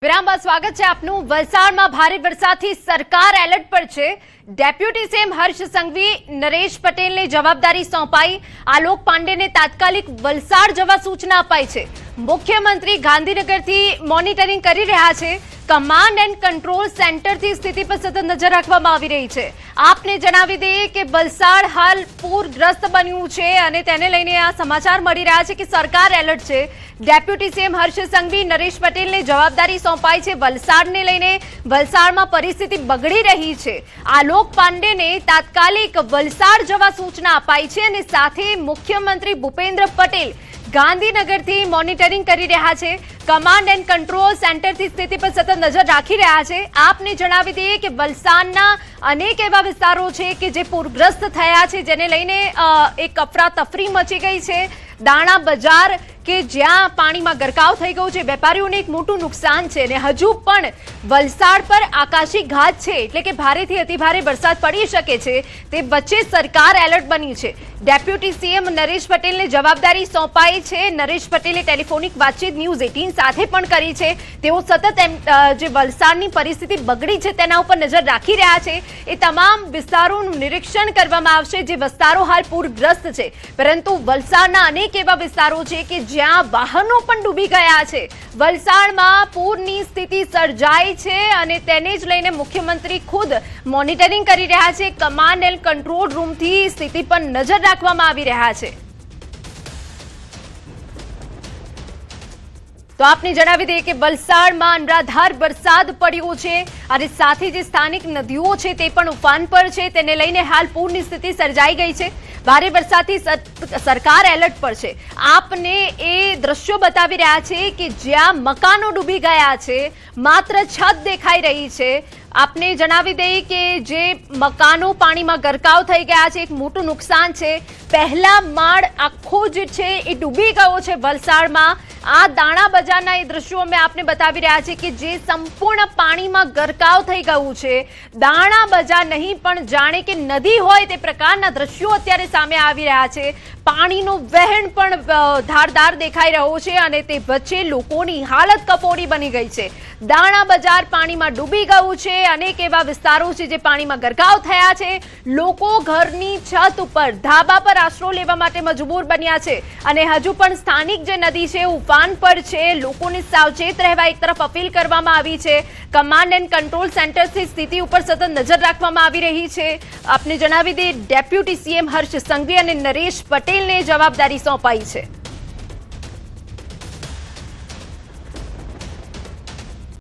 વિરામ બાદ સ્વાગત છે આપનું। વલસાડમાં ભારે વરસાદથી સરકાર એલર્ટ પર છે। ડેપ્યુટી સીએમ હર્ષ સંઘવી નરેશ પટેલને જવાબદારી સોંપાઈ। આલોક પાંડેને તાત્કાલિક વલસાડ જવા સૂચના અપાઈ છે। મુખ્યમંત્રી ગાંધીનગરથી મોનિટરિંગ કરી રહ્યા છે। કમાન્ડ એન્ડ કંટ્રોલ સેન્ટરથી સ્થિતિ પર સતત નજર રાખવામાં આવી રહી છે। આપને જણાવી દઈએ કે વલસાડ હાલ પૂરગ્રસ્ત બન્યું છે અને તેને લઈને આ સમાચાર મળી રહ્યા છે કે સરકાર એલર્ટ છે। ડેપ્યુટી સીએમ હર્ષ સંઘવી નરેશ પટેલને જવાબદારી સોંપાઈ છે। વલસાડને લઈને વલસાડમાં પરિસ્થિતિ બગડી રહી છે। આલોક પાંડેને તાત્કાલિક વલસાડ જવા સૂચના અપાઈ છે અને સાથે મુખ્યમંત્રી ભૂપેન્દ્ર પટેલ ગાંધીનગરથી મોનિટરિંગ કરી રહ્યા છે। કમાન્ડ એન્ડ કંટ્રોલ સેન્ટરથી સ્થિતિ પર સતત નજર રાખી રહ્યા છે। આપને જણાવી દઈએ કે વલસાડના અનેક એવા વિસ્તારો છે કે જે પૂરગ્રસ્ત થયા છે, જેને લઈને એક અફરાતફરી મચી ગઈ છે। દાણા બજાર કે જ્યાં પાણીમાં ગરકાવ થઈ ગયું છે, વેપારીઓને એક મોટું નુકસાન છે અને હજુ પણ વલસાડ પર આકાશી ઘાત છે, એટલે કે ભારેથી અતિભારે વરસાદ પડી શકે છે। તે વચ્ચે સરકાર એલર્ટ બની છે। ડેપ્યુટી સીએમ નરેશ પટેલને જવાબદારી સોંપાઈ છે। નરેશ પટેલે ટેલિફોનિક વાતચીત ન્યૂઝ 18 સાથે પણ કરી છે। તેઓ સતત જે વલસાડની પરિસ્થિતિ બગડી છે તેના ઉપર નજર રાખી રહ્યા છે। એ તમામ વિસ્તારોનું નિરીક્ષણ કરવામાં આવશે જે વિસ્તારો હાલ પૂરગ્રસ્ત છે, પરંતુ વલસાડના અનેક એવા વિસ્તારો છે કે જ્યાં વાહનો પણ ડૂબી ગયા છે। વલસાડમાં પૂરની સ્થિતિ સર્જાઈ છે અને તેને જ લઈને મુખ્યમંત્રી ખુદ મોનિટરિંગ કરી રહ્યા છે। કમાન્ડ એન્ડ કંટ્રોલ રૂમથી સ્થિતિ પર નજર રાખવામાં આવી રહ્યા છે। તો આપને જણાવી દઈએ કે વલસાડમાં અનરાધાર વરસાદ પડ્યો છે અને સાથે જે સ્થાનિક નદીઓ છે તે પણ ઉફાન પર છે। તેને લઈને હાલ પૂરની સ્થિતિ સર્જાઈ ગઈ છે। ભારે વરસાદથી સરકાર એલર્ટ પર છે। આપને એ દ્રશ્યો બતાવી રહ્યા છે કે જ્યાં મકાનો ડૂબી ગયા છે, માત્ર છત દેખાઈ રહી છે। આપને જણાવી દઈએ કે જે મકાનો પાણીમાં ગરકાવ થઈ ગયા છે, એક મોટું નુકસાન છે। પહેલા માળ આખો જે છે એ ડૂબી ગયો છે વલસાડમાં। આ દાણા બજારના એ દ્રશ્યો અમે આપને બતાવી રહ્યા છે કે જે સંપૂર્ણ પાણીમાં ગરકાવ થઈ ગયું છે। દાણા બજાર નહીં પણ જાણે કે નદી હોય તે પ્રકારના દ્રશ્યો અત્યારે સામે આવી રહ્યા છે। પાણીનો વહેણ પણ ધારદાર દેખાઈ રહ્યો છે અને તે વચ્ચે લોકોની હાલત કફોડી બની ગઈ છે। દાણા બજાર પાણીમાં ડૂબી ગયું છે। અનેક એવા વિસ્તારો છે જે પાણીમાં ગરકાવ થયા છે। લોકો ઘરની છત ઉપર, ધાબા પર આશરો લેવા માટે મજબૂર બન્યા છે અને હજુ પણ સ્થાનિક જે નદી છે ઉફાન પર છે। લોકોને સાવચેત રહેવા એક તરફ અપીલ કરવામાં આવી છે। કમાન્ડ એન્ડ કંટ્રોલ સેન્ટરથી સ્થિતિ ઉપર સતત નજર રાખવામાં આવી રહી છે। આપને જણાવી દઈએ ડેપ્યુટી સીએમ હર્ષ સંઘવી અને નરેશ પટેલને જવાબદારી સોંપાઈ છે।